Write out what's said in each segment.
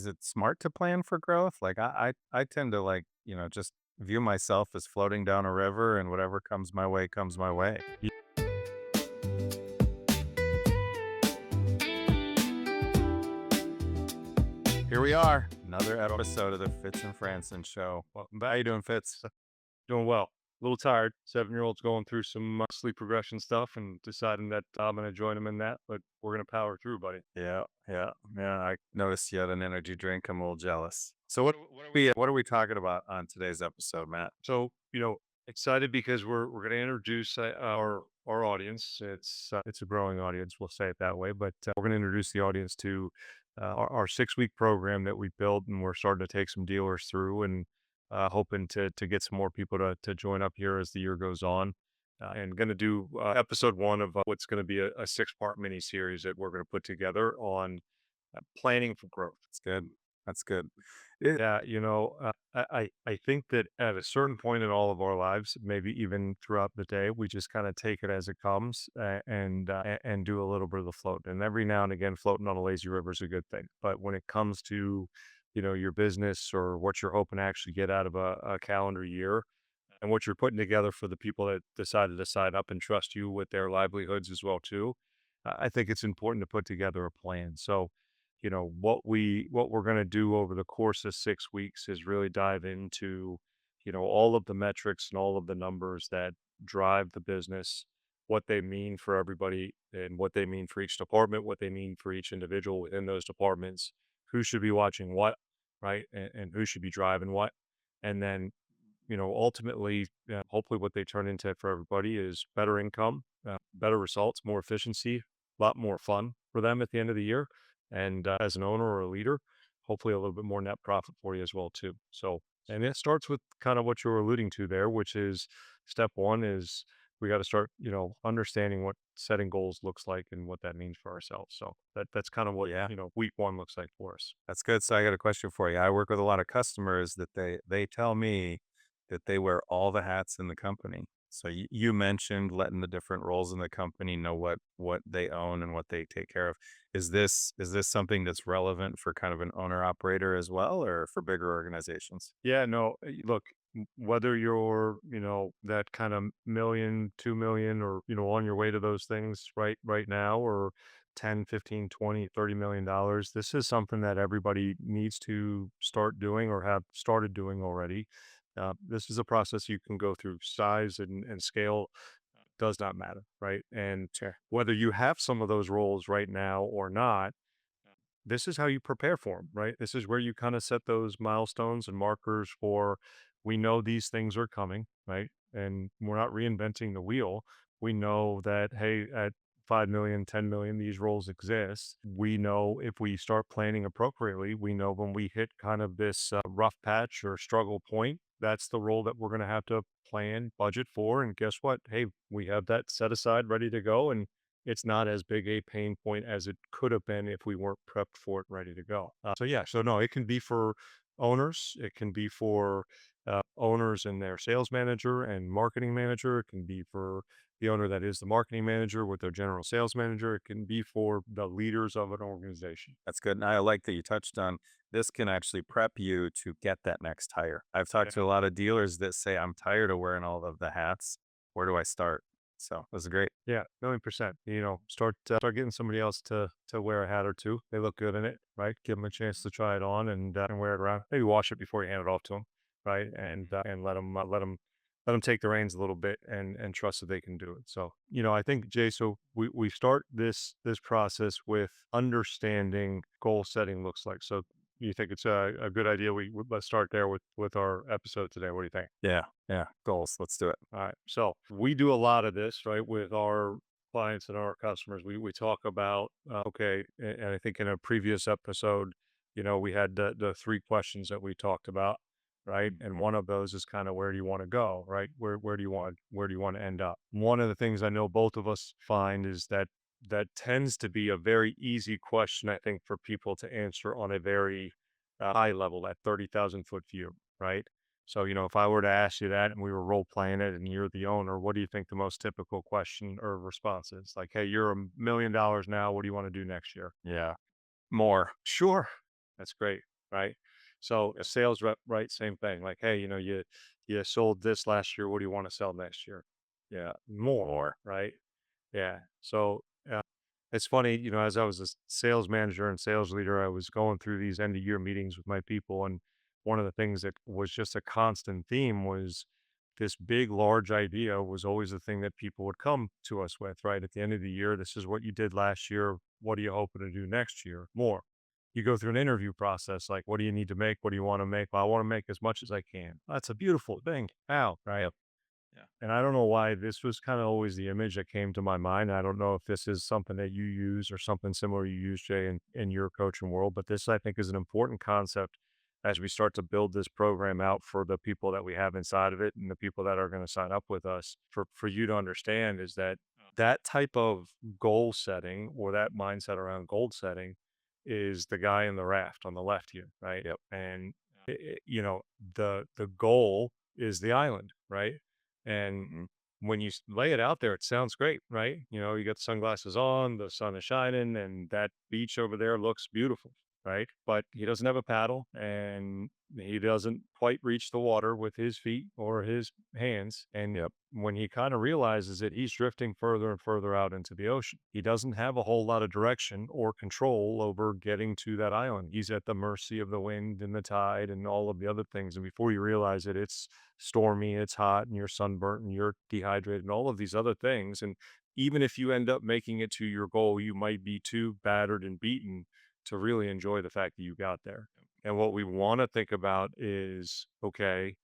is it smart to plan for growth? Like I tend to just view myself as floating down a river and whatever comes my way comes my way. Here we are, another episode of the Fitz and Franson show. Welcome back. How you doing, Fitz? Doing well. A little tired. 7-year-old's going through some sleep progression stuff and deciding that I'm going to join him in that, but we're going to power through, buddy. Yeah. I noticed you had an energy drink. I'm a little jealous. So what are we talking about on today's episode, Matt? So, excited because we're going to introduce our audience. It's a growing audience, we'll say it that way, but we're going to introduce the audience to our 6-week program that we built, and we're starting to take some dealers through and hoping to get some more people to join up here as the year goes on. And going to do episode one of what's going to be a 6-part mini series that we're going to put together on planning for growth. That's good. That's good. It, Yeah, I think that at a certain point in all of our lives, maybe even throughout the day, we just kind of take it as it comes and do a little bit of the float. And every now and again, floating on a lazy river is a good thing. But when it comes to, your business or what you're hoping to actually get out of a calendar year and what you're putting together for the people that decided to sign up and trust you with their livelihoods as well too, I think it's important to put together a plan. So what we're going to do over the course of 6 weeks is really dive into all of the metrics and all of the numbers that drive the business, what they mean for everybody and what they mean for each department, what they mean for each individual within those departments, who should be watching what, right, and who should be driving what. And then ultimately, hopefully what they turn into for everybody is better income, better results, more efficiency, a lot more fun for them at the end of the year. And as an owner or a leader, hopefully a little bit more net profit for you as well too. So, and it starts with kind of what you're alluding to there, which is step one is we got to start, understanding what setting goals looks like and what that means for ourselves. So that's kind of what, yeah, week one looks like for us. that's good. So I got a question for you. I work with a lot of customers that they tell me that they wear all the hats in the company. So you mentioned letting the different roles in the company know what they own and what they take care of. Is this something that's relevant for kind of an owner operator as well, or for bigger organizations? Yeah, no, look, whether you're, that kind of million, 2 million, or, on your way to those things right now, or 10, 15, 20, $30 million, this is something that everybody needs to start doing or have started doing already. This is a process you can go through. Size and scale does not matter, right? And Sure. whether you have some of those roles right now or not, this is how you prepare for them, right? This is where you kind of set those milestones and markers for we know these things are coming, right? And we're not reinventing the wheel. We know that, hey, at 5 million, 10 million, these roles exist. We know if we start planning appropriately, we know when we hit kind of this rough patch or struggle point, that's the role that we're going to have to plan, budget for. And guess what? Hey, we have that set aside, ready to go. And it's not as big a pain point as it could have been if we weren't prepped for it, ready to go. So yeah, so no, it can be for owners, it can be for owners and their sales manager and marketing manager. It can be for the owner that is the marketing manager with their general sales manager. It can be for the leaders of an organization. That's good. And I like that you touched on this can actually prep you to get that next hire. I've talked Yeah, to a lot of dealers that say, I'm tired of wearing all of the hats. Where do I start? So that's great. yeah, 1,000,000%. Start getting somebody else to wear a hat or two. They look good in it, right? Give them a chance to try it on and wear it around. Maybe wash it before you hand it off to them, right? And let them take the reins a little bit and trust that they can do it. So I think Jay. So we start this process with understanding goal setting looks like. So you think it's a good idea? Let's start there with our episode today. What do you think? Yeah. Yeah. Goals. Let's do it. All right. So we do a lot of this, right, with our clients and our customers. We talk about, okay, and I think in a previous episode, we had the three questions that we talked about, right? And one of those is kind of where do you want to go, right? Where do you want to end up? One of the things I know both of us find is that tends to be a very easy question, I think, for people to answer on a very high level, at 30,000 foot view, right? So, if I were to ask you that and we were role playing it and you're the owner, what do you think the most typical question or response is? Like, hey, you're $1 million now. What do you want to do next year? Yeah. More. Sure. That's great, right? So a sales rep, right? Same thing. Like, hey, you sold this last year. What do you want to sell next year? Yeah, more, More. right? Yeah. So it's funny, as I was a sales manager and sales leader, I was going through these end of year meetings with my people. And one of the things that was just a constant theme was this big, large idea was always the thing that people would come to us with, right? At the end of the year, this is what you did last year. What are you hoping to do next year? More. You go through an interview process, like, what do you need to make? What do you want to make? Well, I want to make as much as I can. That's a beautiful thing. Wow. Right. Yep. Yeah. And I don't know why this was kind of always the image that came to my mind. I don't know if this is something that you use or something similar you use, Jay, in your coaching world, but this I think is an important concept as we start to build this program out for the people that we have inside of it and the people that are going to sign up with us for you to understand is that that type of goal setting or that mindset around goal setting is the guy in the raft on the left here, right? Yep. And the goal is the island, right? And Mhm. when you lay it out there, it sounds great, right? You got the sunglasses on, the sun is shining, and that beach over there looks beautiful, right? But he doesn't have a paddle and he doesn't quite reach the water with his feet or his hands. And Yep. when he kind of realizes it, he's drifting further and further out into the ocean. He doesn't have a whole lot of direction or control over getting to that island. He's at the mercy of the wind and the tide and all of the other things. And before you realize it, it's stormy, it's hot, and you're sunburnt and you're dehydrated and all of these other things. And even if you end up making it to your goal, you might be too battered and beaten to really enjoy the fact that you got there. And what we want to think about is okay,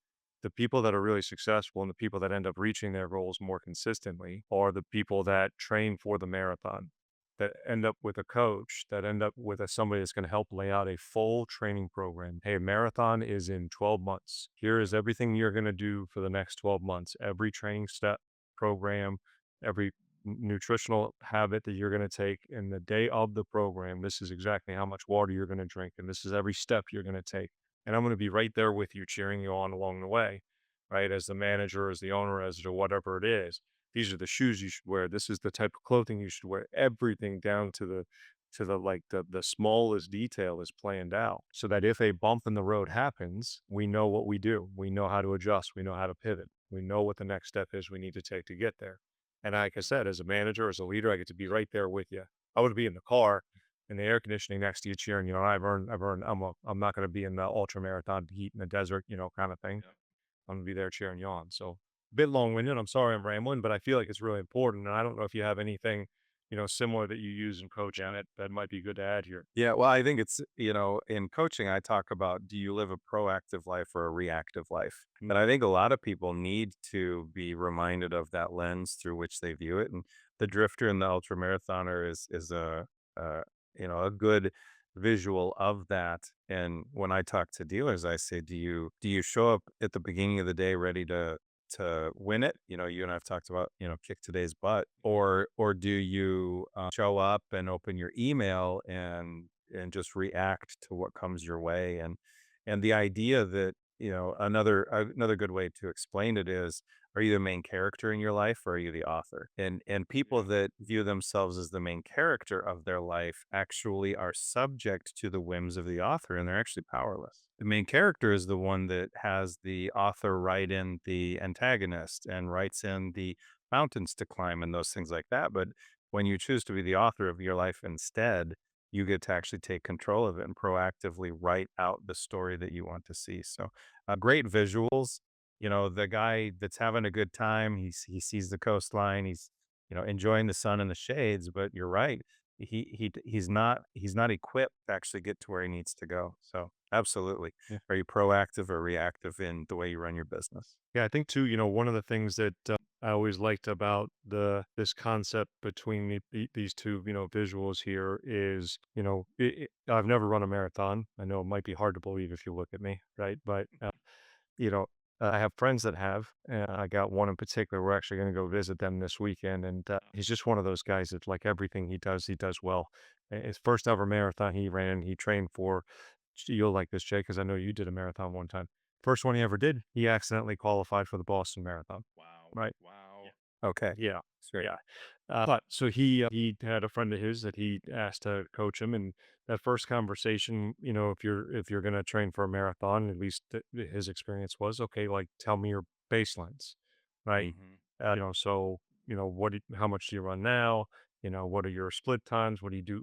the people that are really successful and the people that end up reaching their goals more consistently are the people that train for the marathon, that end up with a coach, that end up with somebody that's going to help lay out a full training program. Hey, a marathon is in 12 months. Here is everything you're going to do for the next 12 months. Every training step, program, every nutritional habit that you're going to take in the day of the program. This is exactly how much water you're going to drink. And this is every step you're going to take. And I'm going to be right there with you, cheering you on along the way, right? As the manager, as the owner, as to whatever it is. These are the shoes you should wear. This is the type of clothing you should wear. Everything down to the like the smallest detail is planned out so that if a bump in the road happens, we know what we do. We know how to adjust. We know how to pivot. We know what the next step is we need to take to get there. And like I said, as a manager, as a leader, I get to be right there with you. I would be in the car in the air conditioning next to you cheering, I'm not going to be in the ultra marathon heat in the desert, kind of thing. Yep. I'm gonna be there cheering you on. So a bit long-winded. I'm sorry I'm rambling, but I feel like it's really important. And I don't know if you have anything, similar that you use in coaching Yeah. that might be good to add here. Yeah, well, I think it's, in coaching, I talk about, do you live a proactive life or a reactive life? Mm, And I think a lot of people need to be reminded of that lens through which they view it. And the drifter and the ultra marathoner is a a good visual of that. And when I talk to dealers, I say, do you show up at the beginning of the day ready to win it? You and I've talked about, kick today's butt, or do you show up and open your email and just react to what comes your way? And the idea that, another good way to explain it is, are you the main character in your life or are you the author? And people yeah. that view themselves as the main character of their life actually are subject to the whims of the author, and they're actually powerless. The main character is the one that has the author write in the antagonist and writes in the mountains to climb and those things like that. But when you choose to be the author of your life instead, you get to actually take control of it and proactively write out the story that you want to see. So, great visuals. The guy that's having a good time, he sees the coastline, he's enjoying the sun and the shades. But you're right, he's not equipped to actually get to where he needs to go. So, absolutely, Yeah. are you proactive or reactive in the way you run your business? Yeah, I think too, one of the things that I always liked about this concept between these two, visuals here is, I've never run a marathon. I know it might be hard to believe if you look at me, right? But you know, I have friends that have. I got one in particular. We're actually going to go visit them this weekend, and he's just one of those guys that, like everything he does well. His first ever marathon he ran, he trained for. You'll like this, Jay, because I know you did a marathon one time. First one he ever did, he accidentally qualified for the Boston Marathon. Wow. Right? Wow. Okay. Yeah, That's great. yeah. But so he had a friend of his that he asked to coach him, and that first conversation, if you're gonna train for a marathon, at least his experience was, okay, like tell me your baselines, right? Mhm. So how much do you run now? What are your split times? What do you do?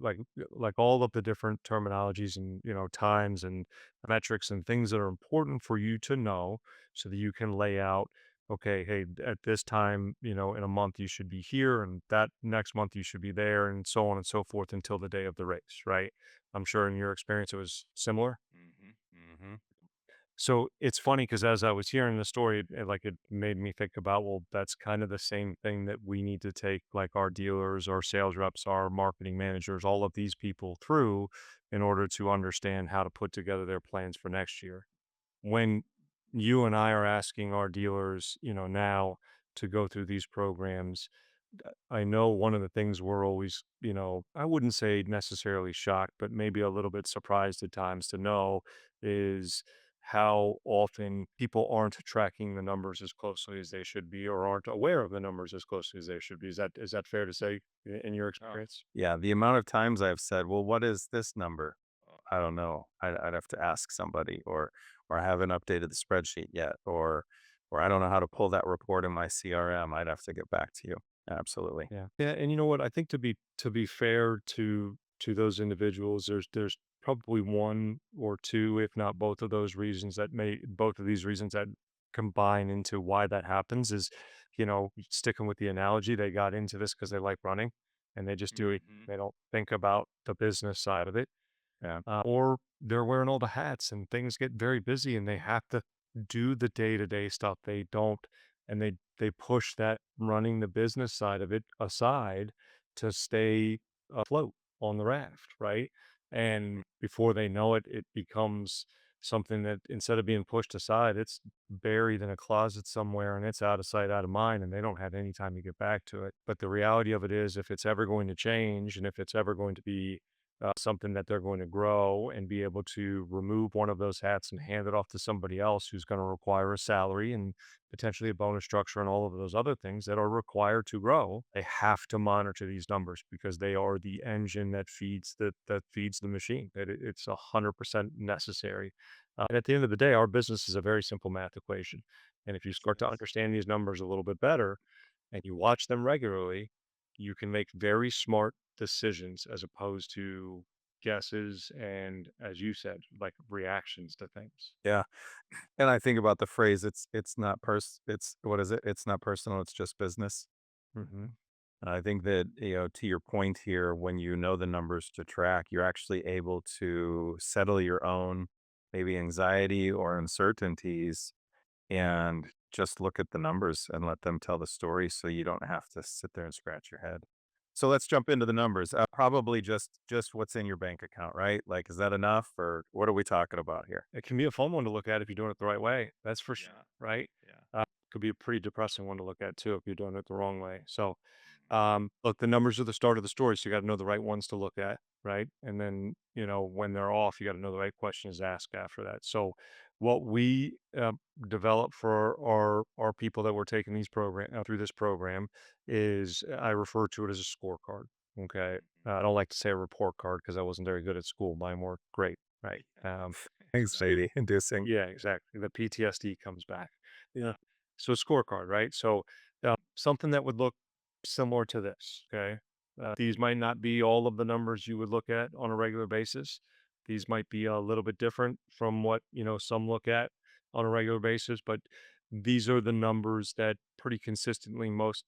Like all of the different terminologies and times and metrics and things that are important for you to know, so that you can lay out, okay, hey, at this time, in a month you should be here, and that next month you should be there, and so on and so forth until the day of the race, right? I'm sure in your experience it was similar. Mhm. Mhm. So it's funny because as I was hearing the story, it made me think about, well, that's kind of the same thing that we need to take like our dealers, our sales reps, our marketing managers, all of these people through in order to understand how to put together their plans for next year. When you and I are asking our dealers, now to go through these programs, I know one of the things we're always, I wouldn't say necessarily shocked, but maybe a little bit surprised at times to know is how often people aren't tracking the numbers as closely as they should be, or aren't aware of the numbers as closely as they should be. Is that fair to say in your Oh. experience? Yeah, the amount of times I've said, "Well, what is this number?" I don't know. I'd have to ask somebody, or I haven't updated the spreadsheet yet, or I don't know how to pull that report in my CRM. I'd have to get back to you. Absolutely. Yeah. Yeah, and you know what? I think to be fair to those individuals, there's probably one or two, if not both of these reasons that combine into why that happens is, sticking with the analogy, they got into this because they like running and they just do it. Mhm. They don't think about the business side of it. Yeah. Or they're wearing all the hats and things get very busy and they have to do the day-to-day stuff. They don't, and they push that running the business side of it aside to stay afloat on the raft, right? And before they know it, it becomes something that instead of being pushed aside, it's buried in a closet somewhere and it's out of sight, out of mind, and they don't have any time to get back to it. But the reality of it is, if it's ever going to change and if it's ever going to be something that they're going to grow and be able to remove one of those hats and hand it off to somebody else who's going to require a salary and potentially a bonus structure and all of those other things that are required to grow. They have to monitor these numbers because they are the engine that feeds the machine. It's 100% necessary. And at the end of the day, our business is a very simple math equation. And if you Sure start to is. understand these numbers a little bit better and you watch them regularly, you can make very smart decisions as opposed to guesses and, as you said, like reactions to things. Yeah, and I think about the phrase, it's not it's what is it? It's not personal, it's just business. Mhm. And I think that, to your point here, when you know the numbers to track, you're actually able to settle your own maybe anxiety or uncertainties and just look at the numbers and let them tell the story so you don't have to sit there and scratch your head. So let's jump into the numbers. Probably just what's in your bank account, right? Like, is that enough, or what are we talking about here? It can be a fun one to look at if you're doing it the right way. That's for sure, Yeah, right? yeah. Could be a pretty depressing one to look at too if you're doing it the wrong way. So, Mhm. look, the numbers are the start of the story, so you got to know the right ones to look at, right? And then, when they're off, you got to know the right questions to ask after that. So, what we develop for our people that we're taking these program through this program is I refer to it as a scorecard. Okay, Mhm. I don't like to say a report card because I wasn't very good at school. Mine were great, right? Yeah. So Anxiety inducing. yeah, exactly. The PTSD comes back. Yeah. So scorecard, right? So something that would look similar to this. Okay. These might not be all of the numbers you would look at on a regular basis. These might be a little bit different from what, some look at on a regular basis, but these are the numbers that pretty consistently most,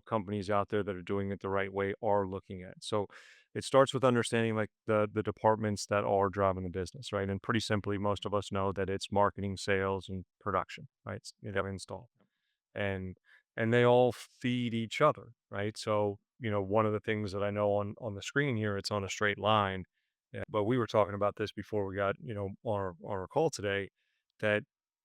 companies out there that are doing it the right way are looking at. So it starts with understanding like the departments that are driving the business, right? And pretty simply, most of us know that it's marketing, sales, and production, right? Install, and they all feed each other, right? So one of the things that I know on the screen here, it's on a straight line, but we were talking about this before we got on our call today, that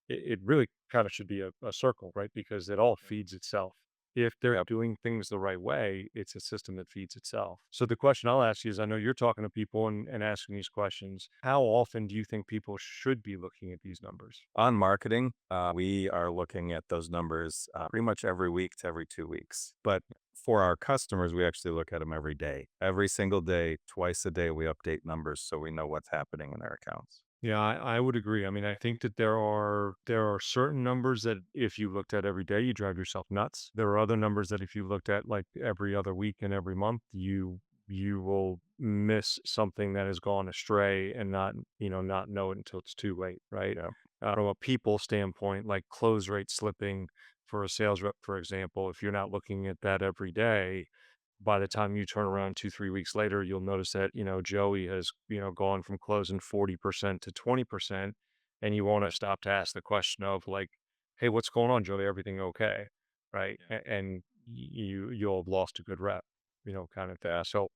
it really kind of should be a circle, right? Because it all Yep. feeds itself. if they're Yep. doing things the right way, it's a system that feeds itself. So the question I'll ask you is, I know you're talking to people and asking these questions. How often do you think people should be looking at these numbers? On marketing, we are looking at those numbers pretty much every week to every 2 weeks. But for our customers, we actually look at them every day. Every single day, twice a day, we update numbers so we know what's happening in their accounts. Yeah, I would agree. I mean, I think that there are certain numbers that if you looked at every day, you drive yourself nuts. There are other numbers that if you looked at like every other week and every month, you will miss something that has gone astray and not know it until it's too late, right? Yeah. From a people standpoint, like close rate slipping for a sales rep, for example, if you're not looking at that every day, by the time you turn around 2, 3 weeks later, you'll notice that, Joey has, gone from closing 40% to 20%, and you wanna stop to ask the question of like, "Hey, what's going on, Joey? Everything okay?" Right? Yeah. And you'll have lost a good rep, kind of thing. So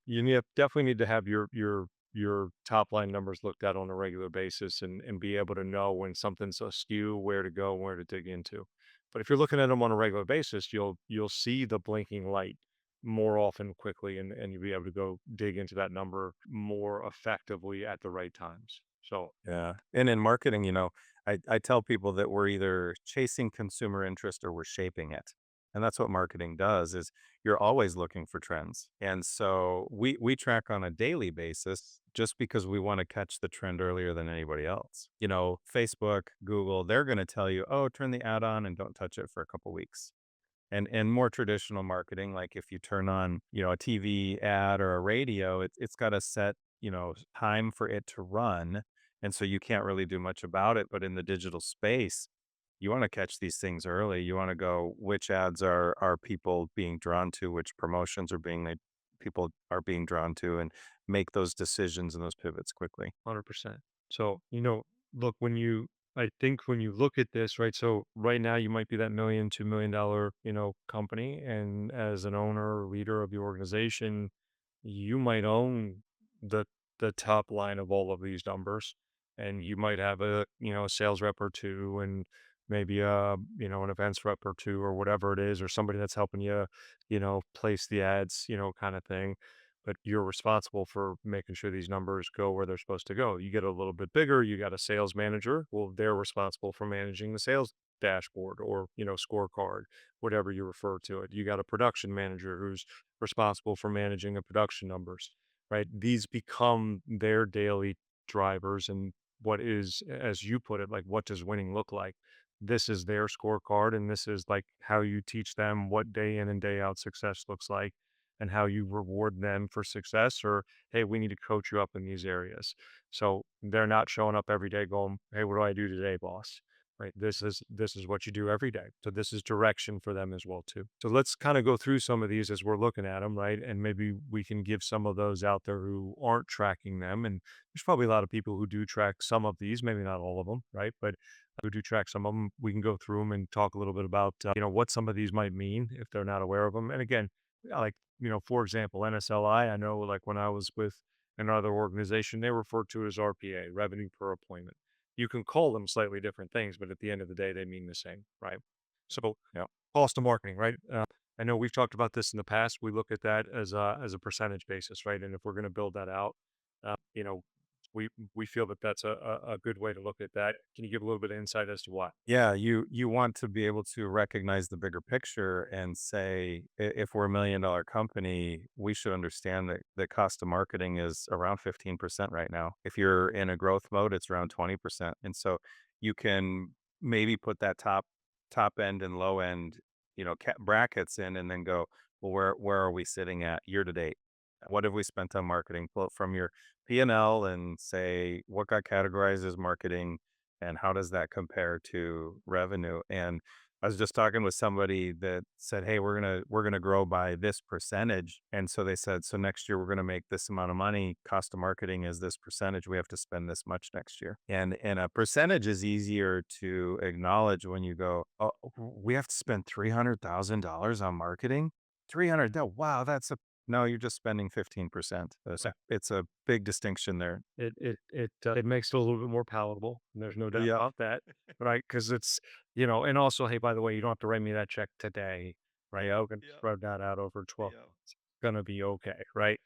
definitely need to have your top line numbers looked at on a regular basis and be able to know when something's askew, where to go, where to dig into. But if you're looking at them on a regular basis, you'll see the blinking light more often quickly, and you'll be able to go dig into that number more effectively at the right times. So, Yeah. And in marketing, I tell people that we're either chasing consumer interest or we're shaping it. And that's what marketing does is you're always looking for trends. And so we track on a daily basis just because we want to catch the trend earlier than anybody else. Facebook, Google, they're going to tell you, "Oh, turn the ad on and don't touch it for a couple weeks." And more traditional marketing, like if you turn on, a TV ad or a radio, it's got a set, time for it to run. And so you can't really do much about it. But in the digital space, you want to catch these things early. You want to go which ads are people being drawn to, which promotions are being made, people are being drawn to, and make those decisions and those pivots quickly. 100%. So, look, I think when you look at this, right? So, right now, you might be that million, $2 million, company. And as an owner or leader of your organization, you might own the the top line of all of these numbers, and you might have a sales rep or two, and maybe an events rep or two, or whatever it is, or somebody that's helping you place the ads, kind of thing. But you're responsible for making sure these numbers go where they're supposed to go. You get a little bit bigger, you got a sales manager. Well, they're responsible for managing the sales dashboard or scorecard, whatever you refer to it. You got a production manager who's responsible for managing the production numbers, right? These become their daily drivers. And what is, as you put it, like, what does winning look like? This is their scorecard. And this is like how you teach them what day in and day out success looks like, and how you reward them for success, or, hey, we need to coach you up in these areas. So they're not showing up every day going, "Hey, what do I do today, boss?" Right. This is what you do every day. So this is direction for them as well too. So let's kind of go through some of these as we're looking at them, right? And maybe we can give some of those out there who aren't tracking them. And there's probably a lot of people who do track some of these, maybe not all of them, right? But who do track some of them. We can go through them and talk a little bit about what some of these might mean if they're not aware of them. And again, like, for example, NSLI, I know, like, when I was with another organization, they referred to it as RPA, revenue per appointment. You can call them slightly different things, but at the end of the day, they mean the same, right? So, Yeah. cost of marketing, right? I know we've talked about this in the past. We look at that as a percentage basis, right? And if we're going to build that out, uh, you know, we feel that that's a good way to look at that. Can you give a little bit of insight as to why? Yeah, you want to be able to recognize the bigger picture and say, if we're $1 million company, we should understand that the cost of marketing is around 15% right now. If you're in a growth mode, it's around 20%. And so you can maybe put that top end and low end, brackets in, and then go, well, where are we sitting at year to date? What have we spent on marketing? Pull it from your P&L and say what got categorized as marketing and how does that compare to revenue? And I was just talking with somebody that said, "Hey, we're gonna grow by this percentage," and so they said, "So next year we're gonna make this amount of money. Cost of marketing is this percentage. We have to spend this much next year." And a percentage is easier to acknowledge when you go, "Oh, we have to spend $300,000 on marketing. 300. Wow, that's a no. You're just spending 15%. Right. It's a big distinction there." It makes it a little bit more palatable. And there's no doubt Yeah. about that, right? Because it's, and also, hey, by the way, you don't have to write me that check today. right? I can Yep. spread that out over 12 Yep. months. Gonna be okay, right?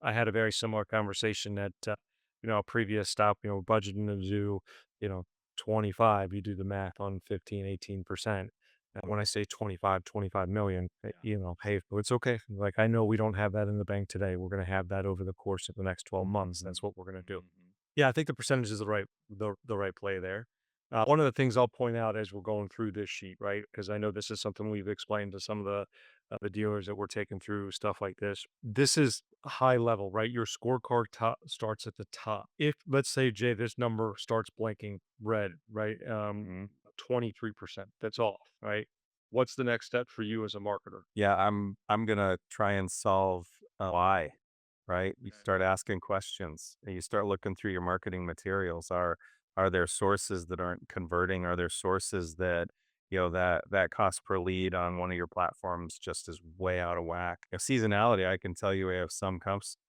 I had a very similar conversation at, a previous stop, budgeting to do, you know, 25, you do the math on 15, 18%. When I say 25 million, Yeah. hey, it's okay. Like, I know we don't have that in the bank today. We're going to have that over the course of the next 12 months. Mhm. That's what we're going to do. Mhm. Yeah, I think the percentage is the right play there. One of the things I'll point out as we're going through this sheet, right? Because I know this is something we've explained to some of the dealers that we're taking through stuff like this. This is high level, right? Your scorecard starts at the top. If let's say Jay, this number starts blinking red, right? Mhm. 23%. That's off, right? What's the next step for you as a marketer? Yeah, I'm gonna try and solve why, right? You Okay. start asking questions and you start looking through your marketing materials. Are there sources that aren't converting? Are there sources that that cost per lead on one of your platforms just is way out of whack? Seasonality, I can tell you we have some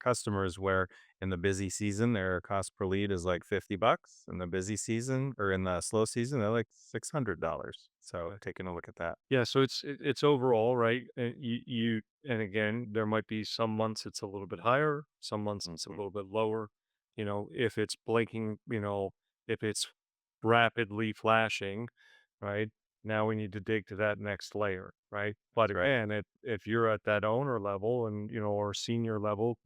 customers where in the busy season their cost per lead is like $50. In the busy season or in the slow season, they're like $600. So taking a look at that. Yeah, so it's overall, right? And and again, there might be some months it's a little bit higher, some months it's a Mhm. little bit lower. If it's blinking, if it's rapidly flashing, right? Now we need to dig to that next layer, right? But That's right. again, if you're at that owner level and or senior level,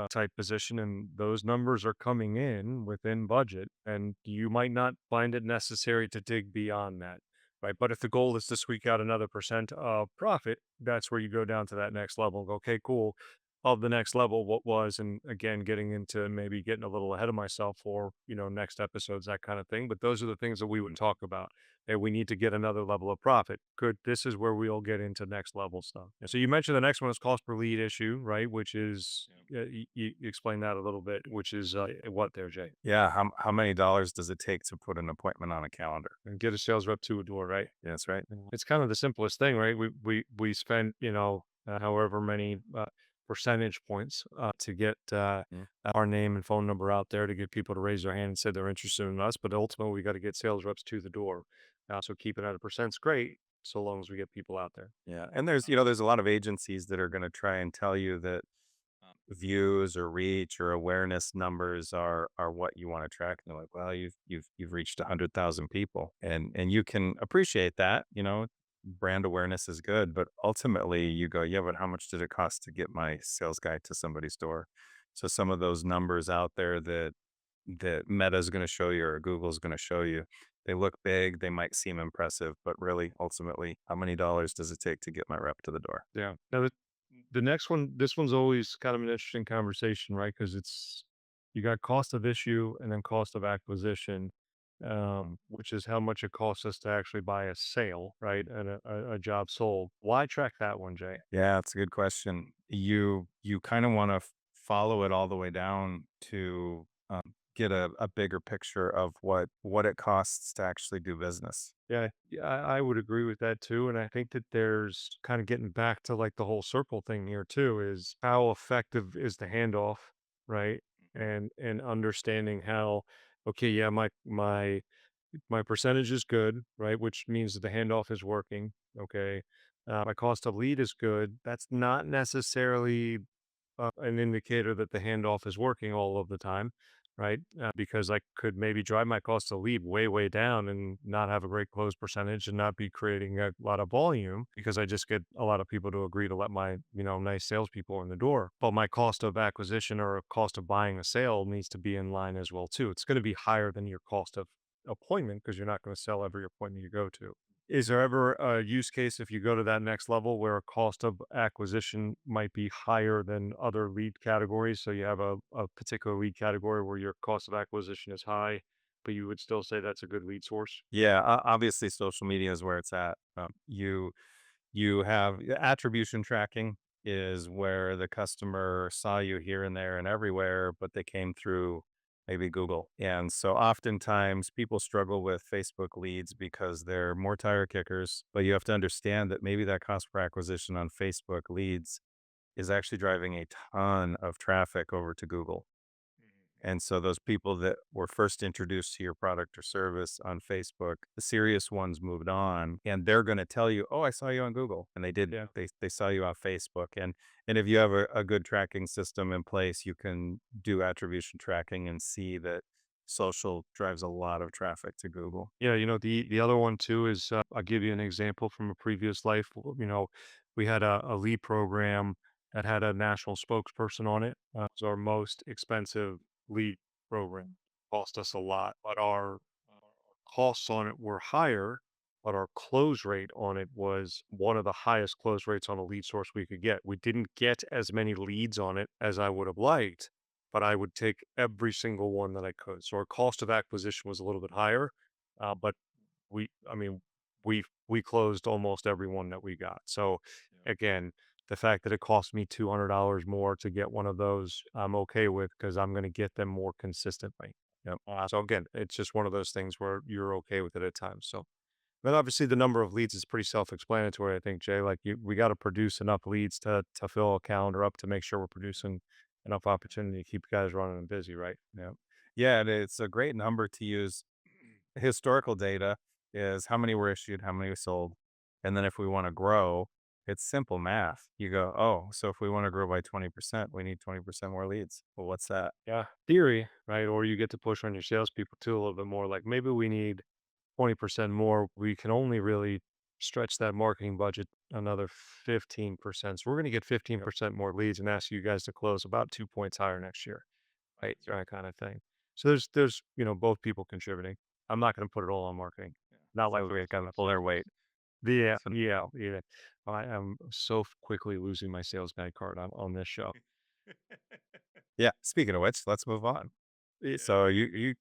type position, and those numbers are coming in within budget, and you might not find it necessary to dig beyond that. Right. But if the goal is to squeak out another percent of profit, that's where you go down to that next level and go, okay, cool. Of the next level, what was, and again, getting into maybe getting a little ahead of myself for, next episodes, that kind of thing. But those are the things that we would Mhm. talk about. And we need to get another level of profit. Good. This is where we'll get into next level stuff. And so you mentioned the next one is cost per lead issue, right? Which is, Yeah. you explain that a little bit, which is what there, Jay? Yeah, how many dollars does it take to put an appointment on a calendar? And get a sales rep to a door, right? Yeah, that's right. It's kind of the simplest thing, right? We spend, however many percentage points to get Mm. our name and phone number out there to get people to raise their hand and say they're interested in us. But ultimately, we got to get sales reps to the door. So keeping at a percent's great, so long as we get people out there. Yeah, and there's a lot of agencies that are gonna try and tell you that, views or reach or awareness numbers are what you wanna track, and they're like, "Well, you've reached 100,000 people," and you can appreciate that, brand awareness is good, but ultimately you go, "Yeah, but how much did it cost to get my sales guy to somebody's door?" So some of those numbers out there that Meta's gonna show you or Google's gonna show you. They look big, they might seem impressive, but really, ultimately, how many dollars does it take to get my rep to the door? Yeah. Now the next one, this one's always kind of an interesting conversation, right? Because you got cost of issue and then cost of acquisition, which is how much it costs us to actually buy a sale, right? And a job sold. Why track that one, Jay? Yeah, it's a good question. You kinda wanna follow it all the way down to, get a bigger picture of what it costs to actually do business. Yeah, I would agree with that too. And I think that there's kind of getting back to like the whole circle thing here too, is how effective is the handoff, right? And understanding how, okay, yeah, my percentage is good, right? Which means that the handoff is working. Okay. My cost of lead is good. That's not necessarily an indicator that the handoff is working all of the time, right? Because I could maybe drive my cost of lead way, way down and not have a great close percentage and not be creating a lot of volume because I just get a lot of people to agree to let my, nice salespeople in the door. But my cost of acquisition or cost of buying a sale needs to be in line as well too. It's going to be higher than your cost of appointment because you're not going to sell every appointment you go to. Is there ever a use case if you go to that next level where cost of acquisition might be higher than other lead categories? So you have a particular lead category where your cost of acquisition is high, but you would still say that's a good lead source? Yeah, obviously, social media is where it's at. You have attribution tracking is where the customer saw you here and there and everywhere, but they came through maybe Google. And so oftentimes people struggle with Facebook leads because they're more tire kickers, but you have to understand that maybe that cost per acquisition on Facebook leads is actually driving a ton of traffic over to Google. And so those people that were first introduced to your product or service on Facebook, the serious ones moved on, and they're gonna tell you, "Oh, I saw you on Google," and they didn't. Yeah. They saw you on Facebook, and if you have a good tracking system in place, you can do attribution tracking and see that social drives a lot of traffic to Google. Yeah, the other one too is, I'll give you an example from a previous life. We had a lead program that had a national spokesperson on it. It was our most expensive lead program. Cost us a lot, but our costs on it were higher, but our close rate on it was one of the highest close rates on a lead source we could get. We didn't get as many leads on it as I would have liked, but I would take every single one that I could. So our cost of acquisition was a little bit higher, but I mean, we closed almost every one that we got. So again, the fact that it cost me $200 more to get one of those, I'm okay with because I'm going to get them more consistently. Yep. So again, it's just one of those things where you're okay with it at times. So, but obviously the number of leads is pretty self-explanatory. I think, Jay, like we got to produce enough leads to fill a calendar up to make sure we're producing enough opportunity to keep you guys running and busy, right? Yep. Yeah, and it's a great number to use. Historical data is how many were issued, how many were sold, and then if we wanna grow, it's simple math. You go, "Oh, so if we wanna grow by 20%, we need 20% more leads." Well, what's that? Yeah, theory, right? Or you get to push on your salespeople too a little bit more. Like maybe we need 20% more. We can only really stretch that marketing budget another 15%. So we're going to get Yep. 15% more leads and ask you guys to close about 2 points higher next year, right? That's right. That kind of thing. So there's both people contributing. I'm not going to put it all on marketing. Yeah. Not like So the we rest gotta of us. pull their weight. Yeah, So yeah, yeah. I am so quickly losing my sales guy card on this show. yeah, speaking of which, let's move on. Yeah. So you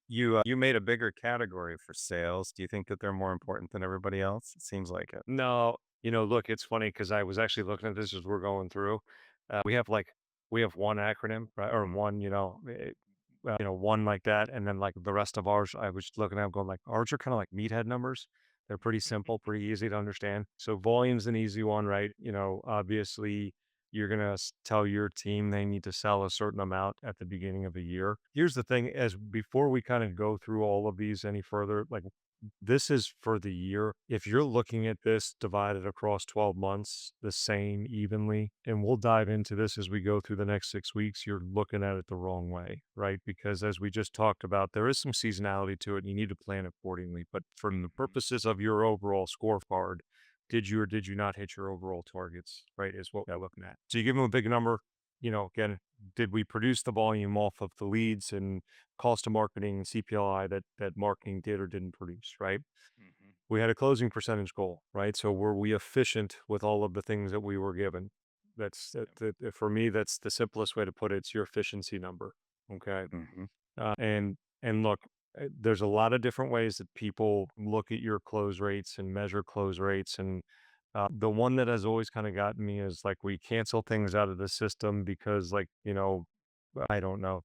made a bigger category for sales. Do you think that they're more important than everybody else? It seems like it. No, look, it's funny because I was actually looking at this as we're going through. We have we have one acronym, right? Or one, one like that. And then like the rest of ours, I was looking at going like ours are kind of like meathead numbers. They're pretty simple, pretty easy to understand. So volume's an easy one, right? Obviously you're going to tell your team they need to sell a certain amount at the beginning of a year. Here's the thing as before we kind of go through all of these any further, like this is for the year. If you're looking at this divided across 12 months the same evenly, and we'll dive into this as we go through the next 6 weeks, you're looking at it the wrong way, right? Because as we just talked about, there is some seasonality to it. And you need to plan accordingly. But for the Mhm. purposes of your overall scorecard, did you or did you not hit your overall targets, right? Is what we're Yep. looking at. So you give them a big number, again, did we produce the volume off of the leads and cost of marketing and CPLI that marketing did or didn't produce, right? Mhm. We had a closing percentage goal, right? So were we efficient with all of the things that we were given? Yep. For me, that's the simplest way to put it. It's your efficiency number. Okay. Mhm. And look, there's a lot of different ways that people look at your close rates and measure close rates. And the one that has always kind of gotten me is like we cancel things out of the system because, like, I don't know,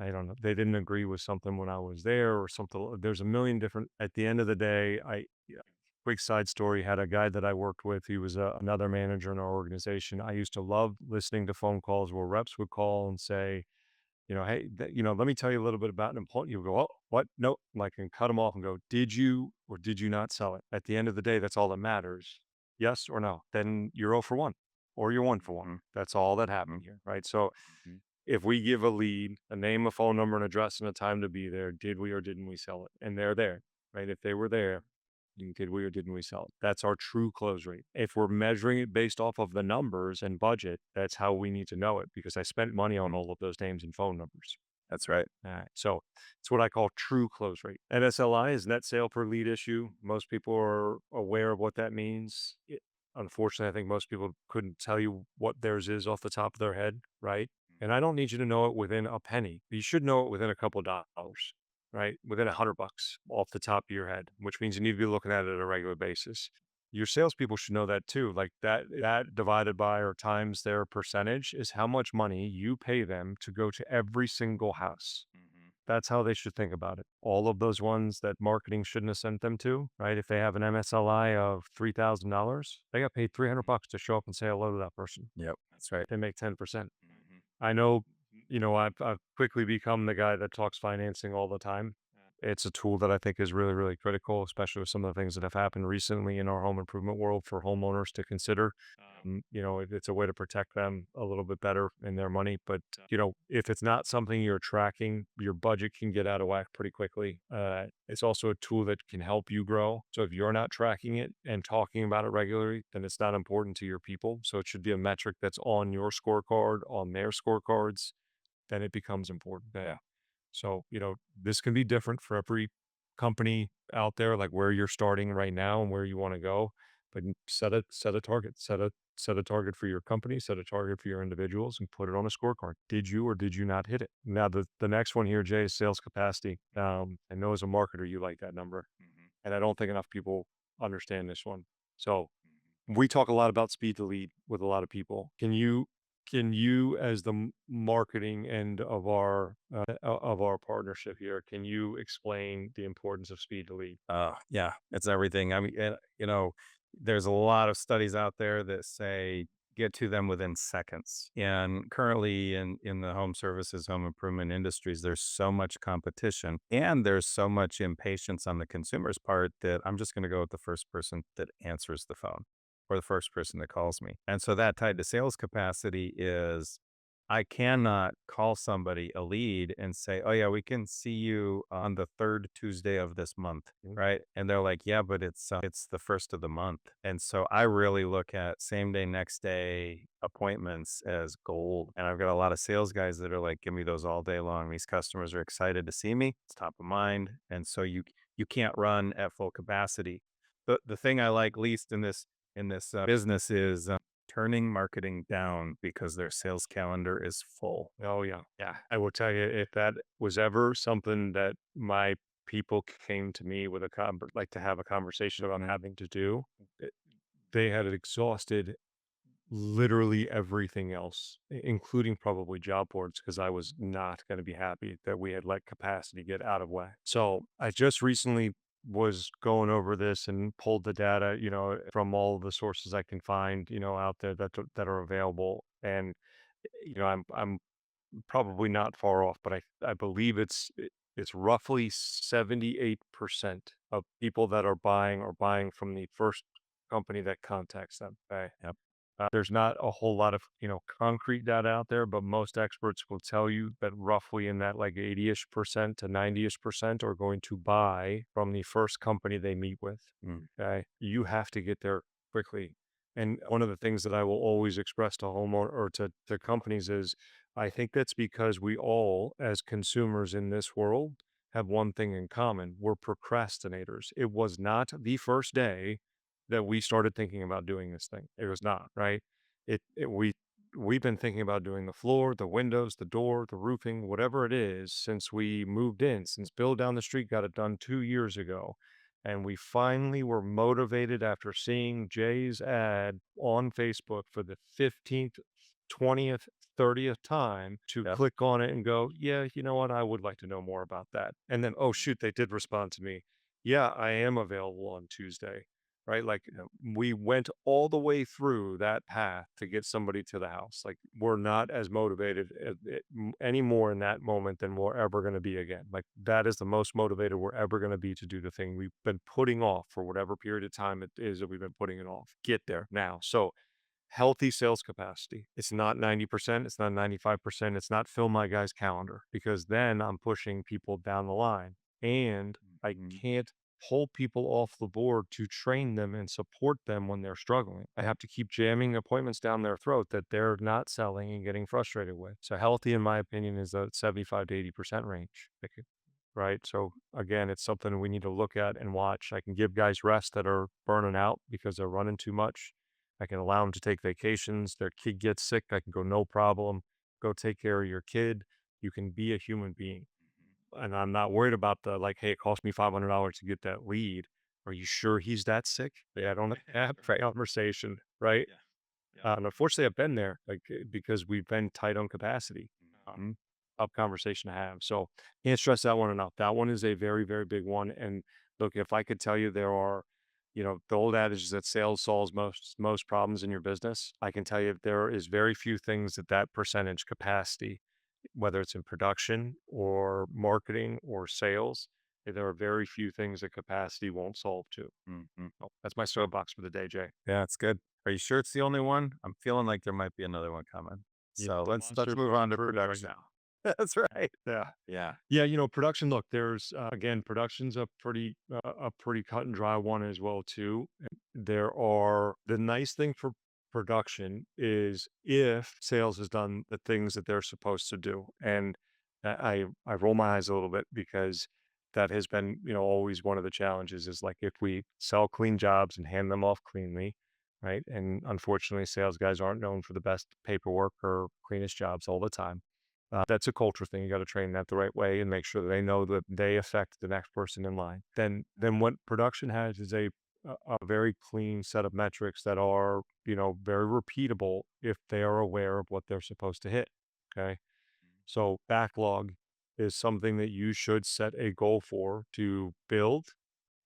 I don't know, they didn't agree with something when I was there or something. There's a million different. At the end of the day, yeah, quick side story, had a guy that I worked with. He was another manager in our organization. I used to love listening to phone calls where reps would call and say, hey, let me tell you a little bit about an employee. You go, oh, what? Nope. Like, and cut them off and go, did you or did you not sell it? At the end of the day, that's all that matters. Yes or no. Then you're 0 for 1 or you're 1 for 1. Mhm. That's all that Mhm. happened here. Right. So Mhm. if we give a lead, a name, a phone number, an address, and a time to be there, did we or didn't we sell it? And they're there. Right. If they were there, did we or didn't we sell it? That's our true close rate. If we're measuring it based off of the numbers and budget, that's how we need to know it because I spent money on Mhm. all of those names and phone numbers. That's right. All right. So it's what I call true close rate. NSLI is net sale per lead issue. Most people are aware of what that means. Unfortunately, I think most people couldn't tell you what theirs is off the top of their head, right? And I don't need you to know it within a penny. You should know it within a couple of dollars, right? Within $100 off the top of your head, which means you need to be looking at it on a regular basis. Your salespeople should know that too. Like that divided by or times their percentage is how much money you pay them to go to every single house. Mhm. That's how they should think about it. All of those ones that marketing shouldn't have sent them to, right? If they have an MSLI of $3,000, they got paid Mhm. $300 to show up and say hello to that person. Yep. That's right. They make 10%. Mhm. I know I've quickly become the guy that talks financing all the time. It's a tool that I think is really, really critical, especially with some of the things that have happened recently in our home improvement world for homeowners to consider. It's a way to protect them a little bit better in their money. But, if it's not something you're tracking, your budget can get out of whack pretty quickly. It's also a tool that can help you grow. So if you're not tracking it and talking about it regularly, then it's not important to your people. So it should be a metric that's on your scorecard, on their scorecards, then it becomes important. Yeah. So, this can be different for every company out there, like where you're starting right now and where you want to go. But set a target, set a target for your company, set a target for your individuals, and put it on a scorecard. Did you or did you not hit it? Now, the next one here, Jay, is sales capacity. I know as a marketer, you like that number, and I don't think enough people understand this one. So we talk a lot about speed to lead with a lot of people. Can you as the marketing end of our partnership here, can you explain the importance of speed to lead? Yeah, it's everything. I mean, there's a lot of studies out there that say get to them within seconds. And currently in the home services, home improvement industries, there's so much competition and there's so much impatience on the consumer's part that I'm just going to go with the first person that answers the phone or the first person that calls me. And so that tied to sales capacity is I cannot call somebody, a lead, and say, "Oh, yeah, we can see you on the 3rd Tuesday of this month," Mhm. right? And they're like, "Yeah, but it's the 1st of the month." And so I really look at same day, next day appointments as gold. And I've got a lot of sales guys that are like, "Give me those all day long." These customers are excited to see me. It's top of mind. And so you can't run at full capacity. The thing I like least in this business is turning marketing down because their sales calendar is full. Oh yeah. Yeah. I will tell you, if that was ever something that my people came to me with like to have a conversation about having to do, it- they had exhausted literally everything else, including probably job boards, because I was not going to be happy that we had let capacity get out of whack. So I just recently was going over this and pulled the data, from all the sources I can find, out there that are available. And I'm probably not far off, but I believe it's roughly 78% of people that are buying from the first company that contacts them. Okay. Yep. There's not a whole lot of, concrete data out there, but most experts will tell you that roughly in that like 80-ish percent to 90-ish percent are going to buy from the first company they meet with. Mm. Okay. You have to get there quickly. And one of the things that I will always express to homeowner or to companies is I think that's because we all, as consumers in this world, have one thing in common. We're procrastinators. It was not the first day that we started thinking about doing this thing. It was not, right? We've been thinking about doing the floor, the windows, the door, the roofing, whatever it is, since we moved in, since Bill down the street got it done 2 years ago. And we finally were motivated after seeing Jay's ad on Facebook for the 15th, 20th, 30th time to Yep. click on it and go, yeah, you know what? I would like to know more about that. And then, oh, shoot, they did respond to me. Yeah, I am available on Tuesday, right? Like Yep. we went all the way through that path to get somebody to the house. Like we're not as motivated anymore in that moment than we're ever going to be again. Like that is the most motivated we're ever going to be to do the thing we've been putting off for whatever period of time it is that we've been putting it off. Get there now. So healthy sales capacity. It's not 90%, it's not 95%, it's not fill my guy's calendar because then I'm pushing people down the line and I Mhm. can't pull people off the board to train them and support them when they're struggling. I have to keep jamming appointments down their throat that they're not selling and getting frustrated with. So healthy in my opinion is the 75 to 80% range. Right. So again, it's something we need to look at and watch. I can give guys rest that are burning out because they're running too much. I can allow them to take vacations. Their kid gets sick. I can go, no problem. Go take care of your kid. You can be a human being. And I'm not worried about the like, hey, it cost me $500 to get that lead. Are you sure he's that sick? Yeah, I don't have that conversation. Right. And unfortunately, I've been there, like, because we've been tight on capacity. Tough conversation to have. So can't stress that one enough. That one is a very, very big one. And look, if I could tell you there are, the old adage is that sales solves most problems in your business. I can tell you there is very few things that percentage capacity whether it's in production or marketing or sales. There are very few things that capacity won't solve too. Mhm. Oh, that's my soapbox for the day, Jay. Yeah, it's good. Are you sure it's the only one? I'm feeling like there might be another one coming. Yeah, So the let's monster move on to fruit right production. now. That's right. Yeah. Yeah. Yeah, production, look, there's again, production's a pretty cut and dry one as well too. There are the nice thing for production is if sales has done the things that they're supposed to do. And I roll my eyes a little bit because that has been, always one of the challenges is like if we sell clean jobs and hand them off cleanly, right? And unfortunately, sales guys aren't known for the best paperwork or cleanest jobs all the time. That's a culture thing. You got to train that the right way and make sure that they know that they affect the next person in line. Then what production has is a very clean set of metrics that are, very repeatable if they are aware of what they're supposed to hit. Okay. So backlog is something that you should set a goal for to build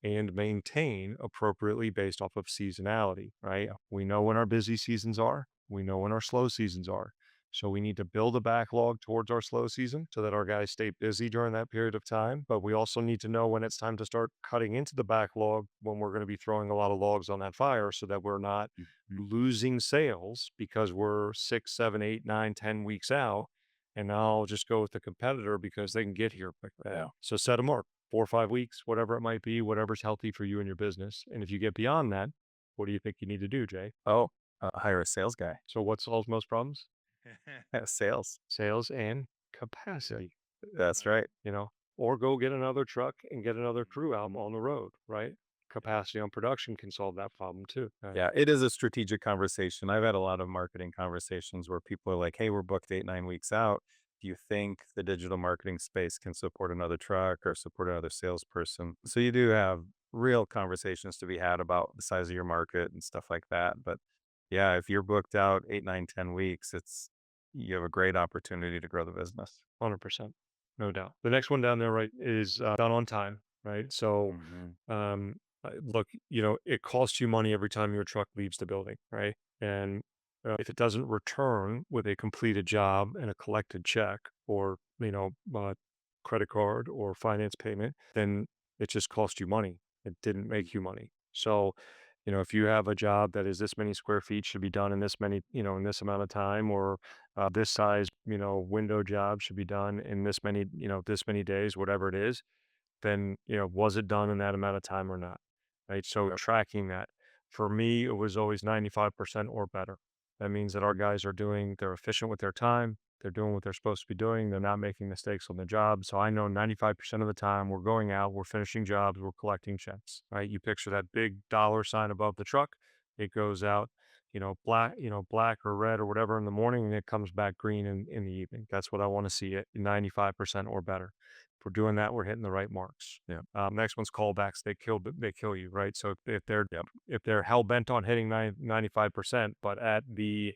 and maintain appropriately based off of seasonality, right? Yeah. We know when our busy seasons are, we know when our slow seasons are. So we need to build a backlog towards our slow season so that our guys stay busy during that period of time. But we also need to know when it's time to start cutting into the backlog when we're going to be throwing a lot of logs on that fire so that we're not Mhm. losing sales because we're 6, 7, 8, 9, 10 weeks out. And now I'll just go with the competitor because they can get here quicker. Yeah. So set a mark. 4 or 5 weeks, whatever it might be, whatever's healthy for you and your business. And if you get beyond that, what do you think you need to do, Jay? Oh, hire a sales guy. So what solves most problems? Sales. Sales and capacity, That's right? right. Or go get another truck and get another crew out on the road, right? Capacity on production can solve that problem too. Yeah, it is a strategic conversation. I've had a lot of marketing conversations where people are like, "Hey, we're booked 8, 9 weeks out. Do you think the digital marketing space can support another truck or support another salesperson?" So you do have real conversations to be had about the size of your market and stuff like that. But yeah, if you're booked out 8, 9, 10 weeks, you have a great opportunity to grow the business. 100%. No doubt. The next one down there, right, is done on time, right? So, Mhm. um, look, it costs you money every time your truck leaves the building, right? And if it doesn't return with a completed job and a collected check or, credit card or finance payment, then it just cost you money. It didn't make you money. So, if you have a job that is this many square feet should be done in this many, in this amount of time, or this size, window job should be done in this many days, whatever it is, then, was it done in that amount of time or not? Right. So Yep. tracking that for me, it was always 95% or better. That means that our guys they're efficient with their time. They're doing what they're supposed to be doing. They're not making mistakes on the job. So I know 95% of the time we're going out, we're finishing jobs, we're collecting checks, right? You picture that big dollar sign above the truck. It goes out, black or red or whatever in the morning, and it comes back green in the evening. That's what I want to see it 95% or better. If we're doing that, we're hitting the right marks. Yeah. Next one's callbacks. They kill you, right? So Yep. if they're hell bent on hitting 95%, but at the,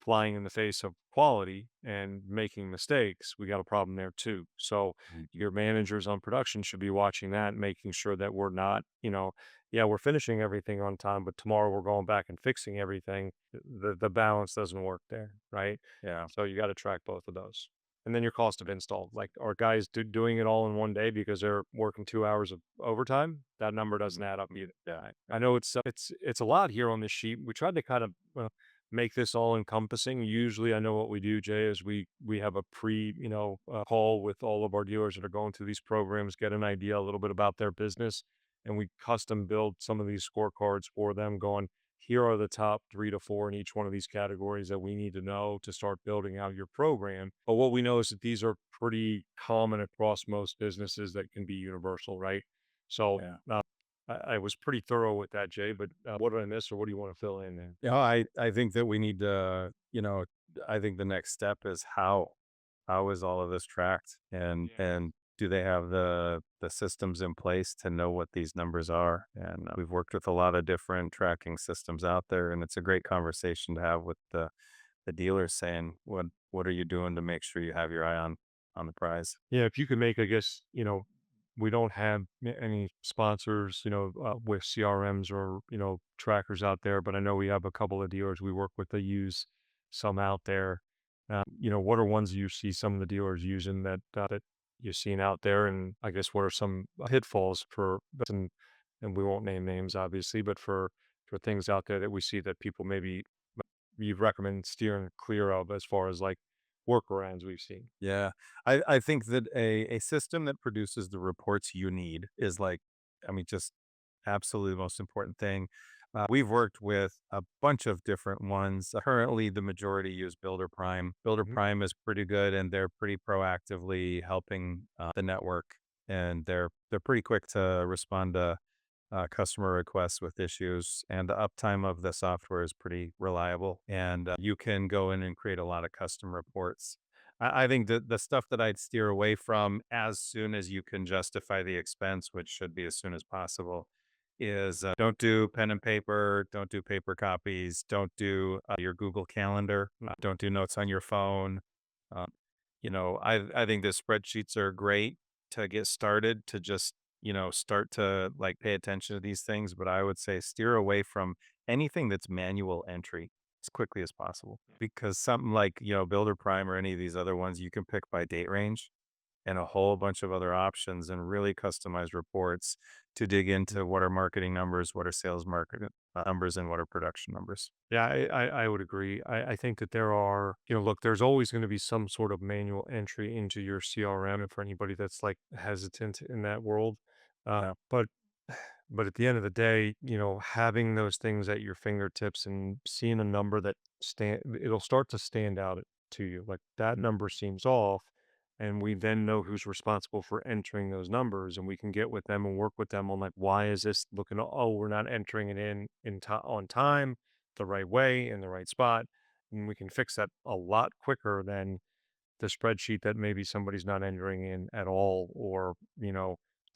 flying in the face of quality and making mistakes, we got a problem there too. So Mhm. your managers on production should be watching that, making sure that we're not, yeah, we're finishing everything on time, but tomorrow we're going back and fixing everything. The balance doesn't work there, right? Yeah. So you got to track both of those. And then your cost of install. Like, are guys doing it all in one day because they're working 2 hours of overtime? That number doesn't Mhm. add up either. Yeah. I know it's a lot here on this sheet. We tried to kind of make this all encompassing. Usually, I know what we do, Jay, is we have a call with all of our dealers that are going through these programs, get an idea a little bit about their business, and we custom build some of these scorecards for them. Going, here are the top 3 to 4 in each one of these categories that we need to know to start building out your program. But what we know is that these are pretty common across most businesses that can be universal, right? So Yeah. I was pretty thorough with that, Jay, but what did I miss or what do you want to fill in there? Yeah, I think that we need to, I think the next step is how is all of this tracked Yeah. and do they have the systems in place to know what these numbers are? And we've worked with a lot of different tracking systems out there, and it's a great conversation to have with the dealers saying what are you doing to make sure you have your eye on the prize? Yeah, if you could make, I guess, we don't have any sponsors, with CRMs or, trackers out there, but I know we have a couple of dealers we work with that use some out there. What are ones you see some of the dealers using that you've seen out there? And I guess what are some pitfalls and we won't name names obviously, but for things out there that we see that people maybe you recommend steering clear of as far as like workarounds we've seen. Yeah. I think that a system that produces the reports you need is like, I mean, just absolutely the most important thing. We've worked with a bunch of different ones. Currently, the majority use Builder Prime. Builder Mhm. Prime is pretty good, and they're pretty proactively helping the network, and they're pretty quick to respond to customer requests with issues, and the uptime of the software is pretty reliable. And you can go in and create a lot of custom reports. I think that the stuff that I'd steer away from as soon as you can justify the expense, which should be as soon as possible, is don't do pen and paper, don't do paper copies, don't do your Google Calendar, don't do notes on your phone. Um, I think the spreadsheets are great to get started, to just start to like pay attention to these things. But I would say steer away from anything that's manual entry as quickly as possible, because something like, Builder Prime or any of these other ones, you can pick by date range and a whole bunch of other options and really customized reports to dig into what are marketing numbers, what are sales market numbers, and what are production numbers. Yeah, I would agree. I think that there are, look, there's always going to be some sort of manual entry into your CRM and for anybody that's like hesitant in that world. Yeah. But but at the end of the day, having those things at your fingertips and seeing a number that it'll start to stand out to you. Like that number seems off. And we then know who's responsible for entering those numbers, and we can get with them and work with them on like, why is this looking, oh, we're not entering it on time the right way in the right spot, and we can fix that a lot quicker than the spreadsheet that maybe somebody's not entering in at all, or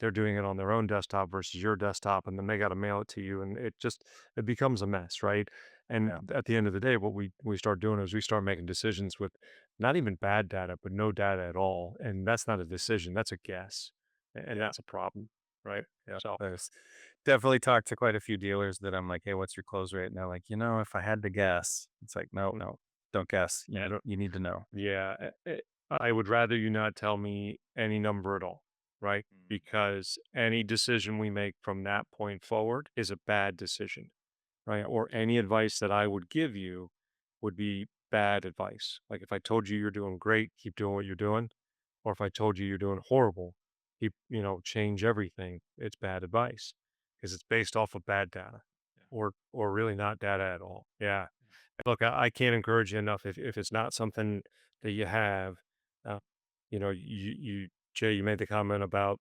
they're doing it on their own desktop versus your desktop, and then they got to mail it to you, and it becomes a mess, right? And Yeah. at the end of the day, what we start doing is we start making decisions with not even bad data, but no data at all, and that's not a decision, that's a guess, and Yeah. that's a problem, right? Yeah. So. There's definitely talked to quite a few dealers that I'm like, hey, what's your close rate? And they're like, if I had to guess, it's like, no, no, don't guess. Yeah, You need to know. yeah, I would rather you not tell me any number at all, right? Mm. Because any decision we make from that point forward is a bad decision, right? Or any advice that I would give you would be bad advice. Like if I told you you're doing great, keep doing what you're doing. Or if I told you you're doing horrible, change everything. It's bad advice because it's based off of bad data Yeah. or really not data at all. Yeah. Look, I can't encourage you enough if it's not something that you have, uh, Jay, you made the comment about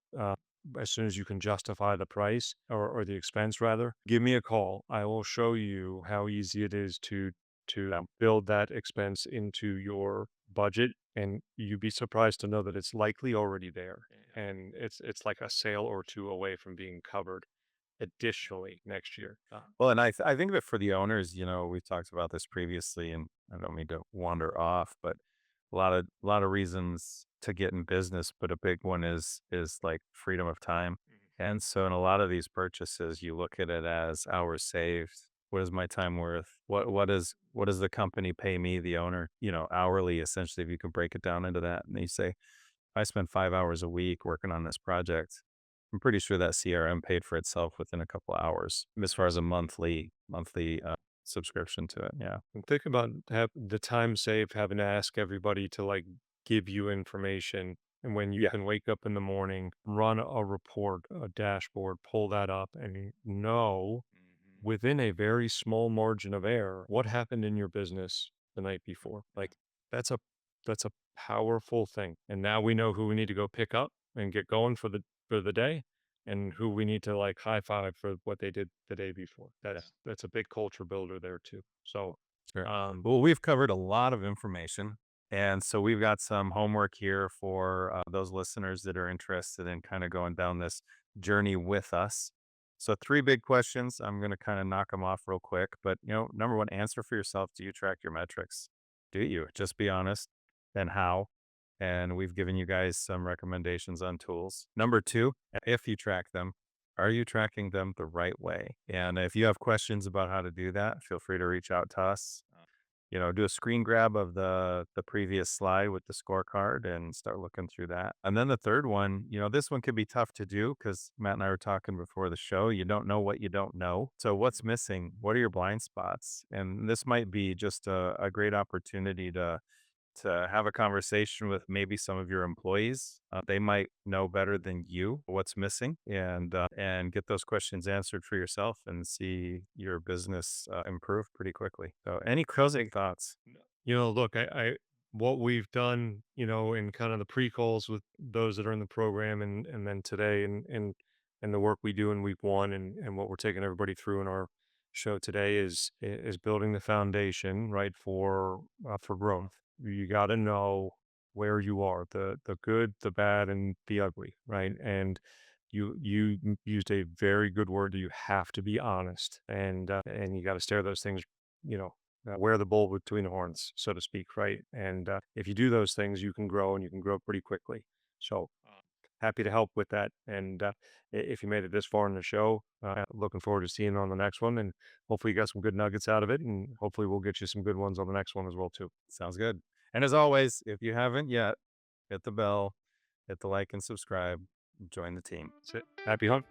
as soon as you can justify the price or the expense rather, give me a call. I will show you how easy it is to build that expense into your budget, and you'd be surprised to know that it's likely already there, Yeah. and it's like a sale or two away from being covered additionally next year. Well, and I think that for the owners, we've talked about this previously, and I don't mean to wander off, but a lot of reasons to get in business, but a big one is like freedom of time. And so in a lot of these purchases, you look at it as hours saved. What is my time worth? What does the company pay me, the owner, hourly, essentially, if you can break it down into that. And you say, I spend 5 hours a week working on this project. I'm pretty sure that CRM paid for itself within a couple of hours as far as a monthly subscription to it. Yeah. And think about have the time saved having to ask everybody to like give you information. And when you Yeah. can wake up in the morning, run a report, a dashboard, pull that up and you know Mhm. within a very small margin of error what happened in your business the night before. Yeah. Like that's a that's a powerful thing. And now we know who we need to go pick up and get going for the day and who we need to like high five for what they did the day before. Yeah. That's a big culture builder there too. So Sure. um, Well, we've covered a lot of information. And so we've got some homework here for those listeners that are interested in kind of going down this journey with us. So, three big questions. I'm going to kind of knock them off real quick. But, number one, answer for yourself. Do you track your metrics? Do you? Just be honest. Then how? And we've given you guys some recommendations on tools. Number two, if you track them, are you tracking them the right way? And if you have questions about how to do that, feel free to reach out to us. do a screen grab of the previous slide with the scorecard and start looking through that. And then the third one, this one could be tough to do because Matt and I were talking before the show. You don't know what you don't know. So what's missing? What are your blind spots? And this might be just a great opportunity to have a conversation with maybe some of your employees. They might know better than you what's missing, and get those questions answered for yourself and see your business improve pretty quickly. So, any closing thoughts? Look, I what we've done, in kind of the pre-calls with those that are in the program and then today and the work we do in week one and what we're taking everybody through in our show today is building the foundation, right, for growth. You got to know where you are, the good, the bad, and the ugly, right? And used a very good word that you have to be honest and you got to stare those things, you know, wear the bull between the horns, so to speak, right? And if you do those things, you can grow and you can grow pretty quickly. So happy to help with that. And if you made it this far in the show, looking forward to seeing you on the next one. And hopefully you got some good nuggets out of it. And hopefully we'll get you some good ones on the next one as well, too. Sounds good. And as always, if you haven't yet, hit the bell, hit the like and subscribe, join the team. That's it. Happy hunt.